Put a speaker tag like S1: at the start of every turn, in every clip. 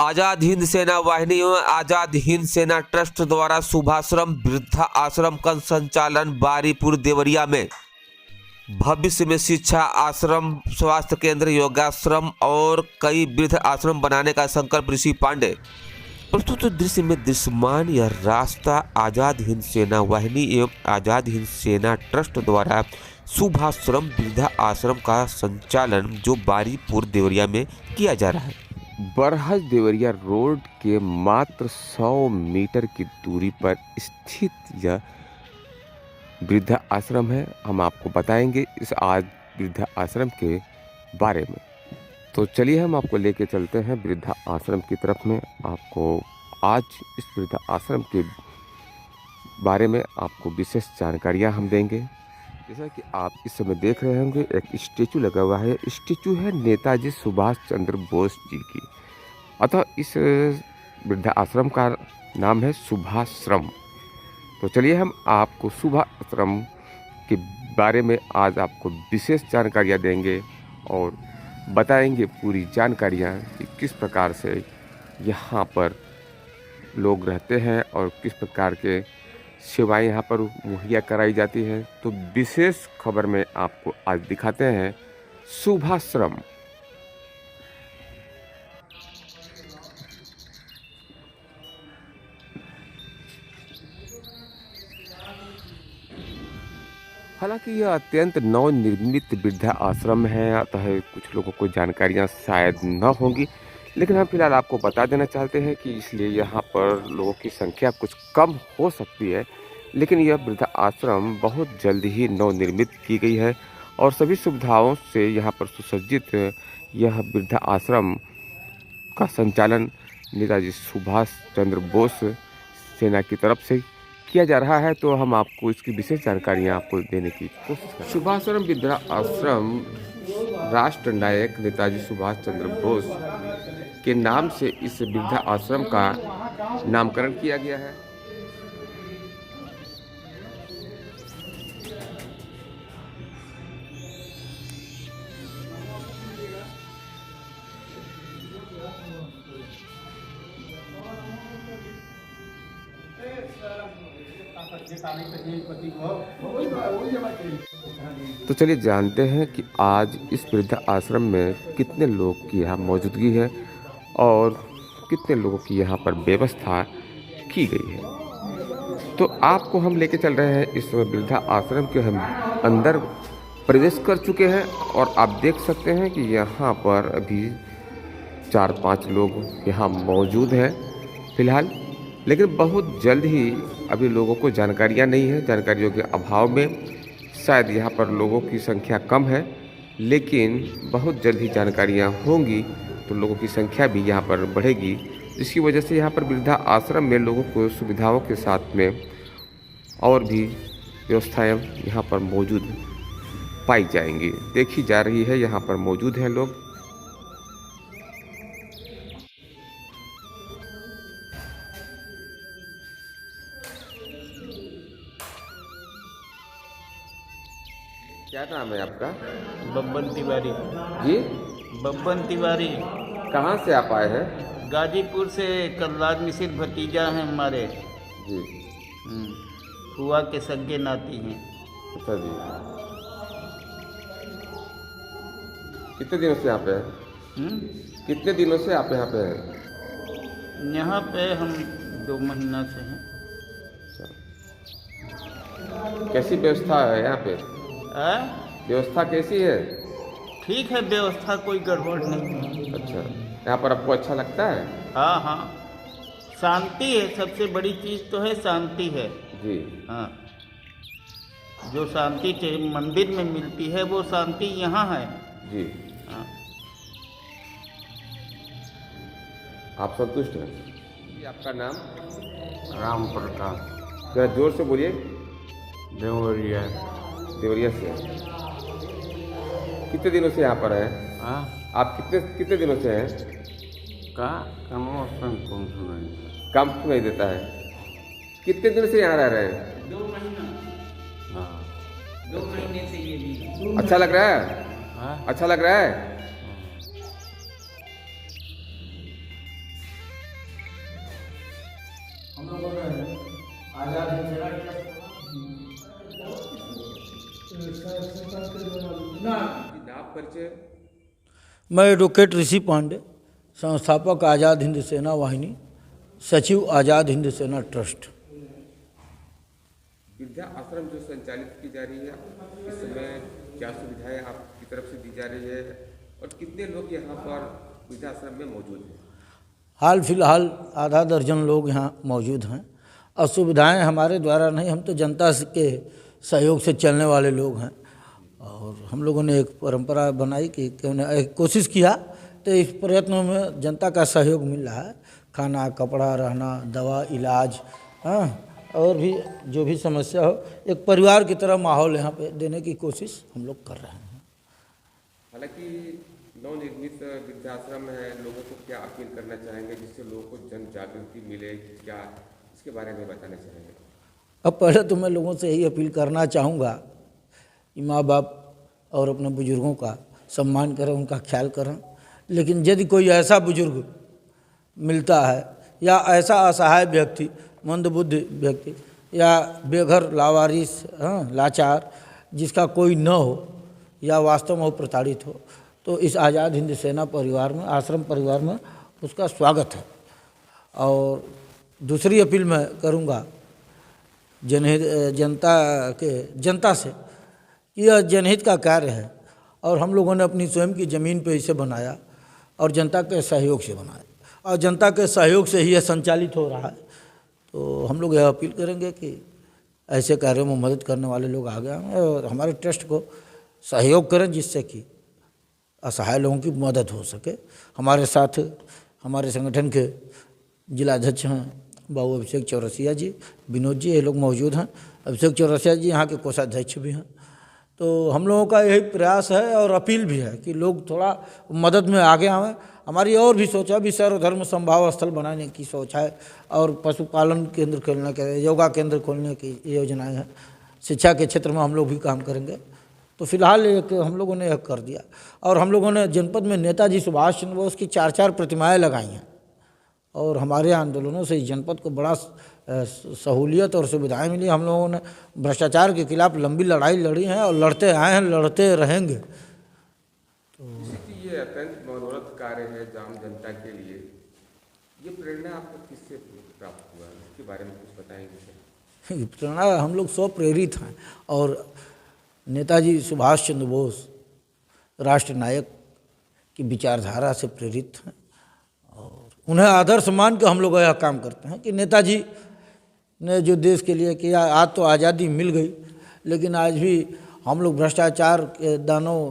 S1: आजाद हिंद सेना वाहिनी एवं आजाद हिंद सेना ट्रस्ट द्वारा शुभाश्रम वृद्धा आश्रम का संचालन बारीपुर देवरिया में भविष्य में शिक्षा आश्रम, स्वास्थ्य केंद्र, योगाश्रम और कई वृद्ध आश्रम बनाने का संकल्प ऋषि पांडे। प्रस्तुत दृश्य में दृश्यमान यह रास्ता आजाद हिंद सेना वाहिनी एवं आजाद हिंद सेना ट्रस्ट द्वारा शुभाश्रम वृद्धा आश्रम का संचालन जो बारीपुर देवरिया में किया जा रहा है। बरहज देवरिया रोड के मात्र 100 मीटर की दूरी पर स्थित यह वृद्धा आश्रम है। हम आपको बताएंगे इस आज वृद्धा आश्रम के बारे में। तो चलिए हम आपको लेके चलते हैं वृद्धा आश्रम की तरफ में। आपको आज इस वृद्धा आश्रम के बारे में आपको विशेष जानकारियां हम देंगे। जैसा कि आप इस समय देख रहे होंगे एक स्टेचू लगा हुआ है। स्टेचू है नेताजी सुभाष चंद्र बोस जी की। अतः इस वृद्धा आश्रम का नाम है शुभाश्रम। तो चलिए हम आपको शुभाश्रम के बारे में आज आपको विशेष जानकारियां देंगे और बताएंगे पूरी जानकारियां कि किस प्रकार से यहाँ पर लोग रहते हैं और किस प्रकार के सेवाएं यहाँ पर मुहैया कराई जाती है। तो विशेष खबर में आपको आज दिखाते हैं शुभाश्रम। हालांकि यह अत्यंत नवनिर्मित वृद्धा आश्रम है, अतः कुछ लोगों को जानकारियां शायद न होंगी, लेकिन हम फिलहाल आपको बता देना चाहते हैं कि इसलिए यहाँ पर लोगों की संख्या कुछ कम हो सकती है, लेकिन यह वृद्धा आश्रम बहुत जल्द ही नवनिर्मित की गई है और सभी सुविधाओं से यहाँ पर सुसज्जित यह वृद्धा आश्रम का संचालन नेताजी सुभाष चंद्र बोस सेना की तरफ से किया जा रहा है। तो हम आपको इसकी विशेष जानकारियाँ आपको देने की कोशिश करें। शुभाश्रम वृद्धा आश्रम राष्ट्र नायक नेताजी सुभाष चंद्र बोस के नाम से इस वृद्धा आश्रम का नामकरण किया गया है। तो चलिए जानते हैं कि आज इस वृद्धा आश्रम में कितने लोग की यहाँ मौजूदगी है और कितने लोगों की यहाँ पर व्यवस्था की गई है। तो आपको हम लेके चल रहे हैं इस वृद्धा आश्रम के हम अंदर प्रवेश कर चुके हैं और आप देख सकते हैं कि यहाँ पर अभी 4-5 लोग यहाँ मौजूद हैं फिलहाल, लेकिन बहुत जल्द ही अभी लोगों को जानकारियाँ नहीं है। जानकारियों के अभाव में शायद यहाँ पर लोगों की संख्या कम है, लेकिन बहुत जल्द ही जानकारियाँ होंगी तो लोगों की संख्या भी यहाँ पर बढ़ेगी, जिसकी वजह से यहाँ पर वृद्धा आश्रम में लोगों को सुविधाओं के साथ में और भी व्यवस्थाएं यहाँ पर मौजूद पाई जाएंगी। देखी जा रही है यहाँ पर मौजूद हैं लोग। क्या नाम है आपका?
S2: बब्बन तिवारी।
S1: जी,
S2: बब्बन तिवारी।
S1: कहाँ से आप आए हैं?
S2: गाजीपुर से। कल्लाद मिसिर भतीजा हैं हमारे
S1: जी।
S2: फुआ के सगे नाती हैं।
S1: अच्छा जी। कितने दिनों से यहाँ पे हैं? कितने दिनों से आप यहाँ पे हैं?
S2: यहाँ पे हम 2 महीना से हैं।
S1: कैसी व्यवस्था है यहाँ पे? व्यवस्था कैसी है?
S2: ठीक है, व्यवस्था कोई गड़बड़ नहीं है।
S1: अच्छा, यहाँ पर आपको अच्छा लगता है?
S2: हाँ हाँ, शांति है। सबसे बड़ी चीज़ तो है शांति है
S1: जी।
S2: हाँ, जो शांति मंदिर में मिलती है वो शांति यहाँ है
S1: जी।
S2: हाँ।
S1: आप संतुष्ट हैं? जी। आपका नाम?
S2: राम प्रकाश।
S1: जरा जोर से बोलिए।
S2: देवरिया।
S1: देवरिया से। कितने दिनों से यहाँ पर हैं?
S2: हाँ,
S1: आप कितने दिनों से हैं?
S2: कम सुनाई
S1: काम नहीं देता है। कितने दिन से यहाँ रह रहे हैं?
S2: 2 महीना। हाँ, 2 महीने से ये भी।
S1: अच्छा लग रहा है?
S2: हाँ?
S1: अच्छा लग रहा है? परिचय।
S3: मैं एडवोकेट ऋषि पांडे, संस्थापक आज़ाद हिंद सेना वाहिनी, सचिव आज़ाद हिंद सेना ट्रस्ट।
S1: वृद्धा आश्रम जो संचालित की जा रही है, इस समय क्या सुविधाएं आपकी तरफ से दी जा रही है और कितने लोग यहाँ पर वृद्धा आश्रम में मौजूद हैं?
S3: हाल फिलहाल आधा दर्जन लोग यहाँ मौजूद हैं और सुविधाएं हमारे द्वारा नहीं, हम तो जनता के सहयोग से चलने वाले लोग हैं। और हम लोगों ने एक परंपरा बनाई कि क्यों न एक कोशिश किया, तो इस प्रयत्नों में जनता का सहयोग मिल रहा है। खाना, कपड़ा, रहना, दवा, इलाज, हाँ, और भी जो भी समस्या हो, एक परिवार की तरह माहौल यहाँ पे देने की कोशिश हम लोग कर रहे हैं।
S1: हालांकि नवनिर्मित वृद्धाश्रम है, लोगों को क्या अपील करना चाहेंगे जिससे लोगों को जन जागृति मिले, क्या इसके बारे में बताना चाहेंगे?
S3: अब पहले तो मैं लोगों से यही अपील करना चाहूँगा कि माँ बाप और अपने बुजुर्गों का सम्मान करें, उनका ख्याल करें। लेकिन यदि कोई ऐसा बुजुर्ग मिलता है या ऐसा असहाय व्यक्ति, मंदबुद्धि व्यक्ति या बेघर, लावारिस, लाचार, जिसका कोई न हो या वास्तव में वो प्रताड़ित हो, तो इस आज़ाद हिंद सेना परिवार में, आश्रम परिवार में उसका स्वागत है। और दूसरी अपील मैं करूँगा जनता से कि यह जनहित का कार्य है और हम लोगों ने अपनी स्वयं की ज़मीन पे इसे बनाया और जनता के सहयोग से बनाया और जनता के सहयोग से ही यह संचालित हो रहा है। तो हम लोग यह अपील करेंगे कि ऐसे कार्यों में मदद करने वाले लोग आगे आएं और हमारे ट्रस्ट को सहयोग करें, जिससे कि असहाय लोगों की मदद हो सके। हमारे साथ हमारे संगठन के जिलाध्यक्ष हैं बाबू अभिषेक चौरसिया जी, विनोद जी, ये लोग मौजूद हैं। अभिषेक चौरसिया जी यहाँ के कोषाध्यक्ष भी हैं। तो हम लोगों का यही प्रयास है और अपील भी है कि लोग थोड़ा मदद में आगे आवें। हमारी और भी सोच है, अभी सर्वधर्म संभाव स्थल बनाने की सोच है और पशुपालन केंद्र खोलने के, योगा केंद्र खोलने की योजनाएं हैं। शिक्षा के क्षेत्र में हम लोग भी काम करेंगे। तो फिलहाल एक हम लोगों ने यह कर दिया और हम लोगों ने जनपद में नेताजी सुभाष चंद्र बोस की 4-4 प्रतिमाएं लगाई हैं और हमारे आंदोलनों से इस जनपद को बड़ा सहूलियत और सुविधाएं मिली। हम लोगों ने भ्रष्टाचार के खिलाफ लंबी लड़ाई लड़ी है और लड़ते आए हैं, लड़ते रहेंगे। तो
S1: ये अत्यंत मनोरथ कार्य है आम जनता के लिए। ये प्रेरणा आपको किससे प्राप्त हुआ, इसके बारे में कुछ बताएंगे?
S3: प्रेरणा हम लोग स्व प्रेरित हैं और नेताजी सुभाष चंद्र बोस राष्ट्र नायक की विचारधारा से प्रेरित हैं और उन्हें आदर्श मान के हम लोग यह काम करते हैं कि नेताजी ने जो देश के लिए किया, आज तो आज़ादी मिल गई, लेकिन आज भी हम लोग भ्रष्टाचार के दानों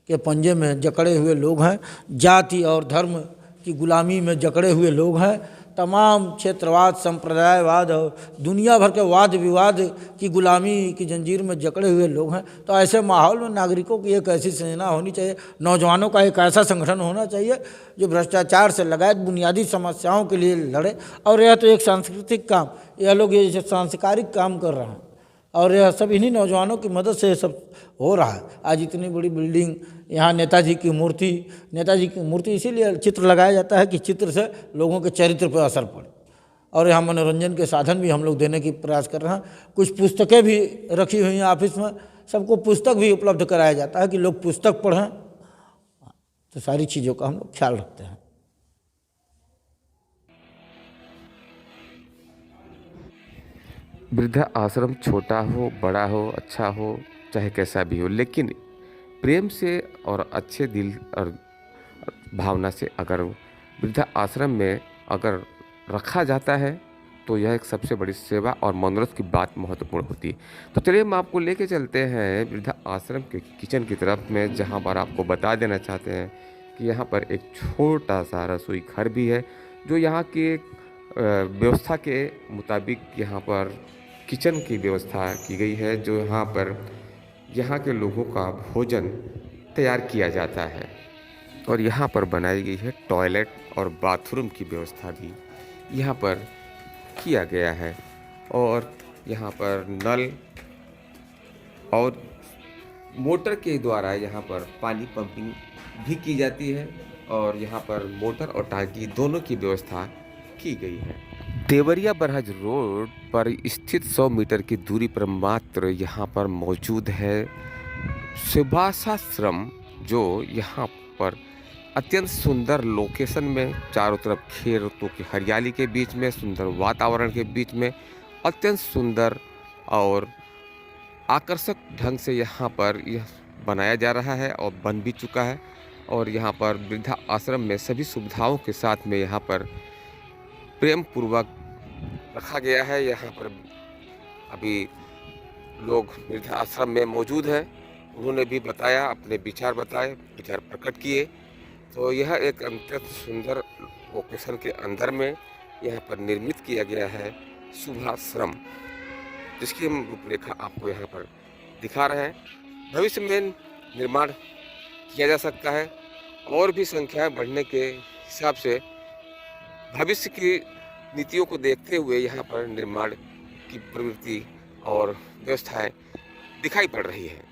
S3: के पंजे में जकड़े हुए लोग हैं, जाति और धर्म की गुलामी में जकड़े हुए लोग हैं, तमाम क्षेत्रवाद, संप्रदायवाद और दुनिया भर के वाद विवाद की गुलामी की जंजीर में जकड़े हुए लोग हैं। तो ऐसे माहौल में नागरिकों की एक ऐसी सेना होनी चाहिए, नौजवानों का एक ऐसा संगठन होना चाहिए जो भ्रष्टाचार से लगाए बुनियादी समस्याओं के लिए लड़े। और यह तो एक सांस्कृतिक काम, यह लोग ये सांस्कारिक काम कर रहे हैं और यह सब इन्हीं नौजवानों की मदद से सब हो रहा है। आज इतनी बड़ी बिल्डिंग, यहाँ नेताजी की मूर्ति इसीलिए चित्र लगाया जाता है कि चित्र से लोगों के चरित्र पर असर पड़े। और यहाँ मनोरंजन के साधन भी हम लोग देने की प्रयास कर रहे हैं। कुछ पुस्तकें भी रखी हुई हैं ऑफिस में, सबको पुस्तक भी उपलब्ध कराया जाता है कि लोग पुस्तक पढ़ें। तो सारी चीज़ों का हम लोग ख्याल रखते हैं।
S1: वृद्धा आश्रम छोटा हो, बड़ा हो, अच्छा हो, चाहे कैसा भी हो, लेकिन प्रेम से और अच्छे दिल और भावना से अगर वृद्धा आश्रम में अगर रखा जाता है तो यह एक सबसे बड़ी सेवा और मनोरथ की बात महत्वपूर्ण होती है। तो चलिए हम आपको लेके चलते हैं वृद्धा आश्रम के किचन की तरफ में, जहां पर आपको बता देना चाहते हैं कि यहाँ पर एक छोटा सा रसोई घर भी है जो यहाँ की व्यवस्था के मुताबिक यहाँ पर किचन की व्यवस्था की गई है, जो यहाँ पर यहाँ के लोगों का भोजन तैयार किया जाता है। और यहाँ पर बनाई गई है टॉयलेट और बाथरूम की व्यवस्था भी यहाँ पर किया गया है। और यहाँ पर नल और मोटर के द्वारा यहाँ पर पानी पंपिंग भी की जाती है और यहाँ पर मोटर और टांकी दोनों की व्यवस्था की गई है। देवरिया बरहज रोड पर स्थित 100 मीटर की दूरी पर मात्र यहाँ पर मौजूद है सुभाषाश्रम जो यहाँ पर अत्यंत सुंदर लोकेशन में, चारों तरफ खेतों की हरियाली के बीच में, सुंदर वातावरण के बीच में अत्यंत सुंदर और आकर्षक ढंग से यहाँ पर यह बनाया जा रहा है और बन भी चुका है। और यहाँ पर वृद्धा आश्रम में सभी सुविधाओं के साथ में यहाँ पर प्रेम पूर्वक रखा गया है। यहाँ पर अभी लोग वृद्धा आश्रम में मौजूद हैं, उन्होंने भी बताया, अपने विचार बताए, विचार प्रकट किए। तो यह एक अत्यंत सुंदर लोकेशन के अंदर में यहाँ पर निर्मित किया गया है शुभाश्रम, जिसकी हम रूपरेखा आपको यहाँ पर दिखा रहे हैं। भविष्य में निर्माण किया जा सकता है और भी संख्याएं बढ़ने के हिसाब से भविष्य की नीतियों को देखते हुए यहाँ पर निर्माण की प्रवृत्ति और व्यवस्थाएं दिखाई पड़ रही है।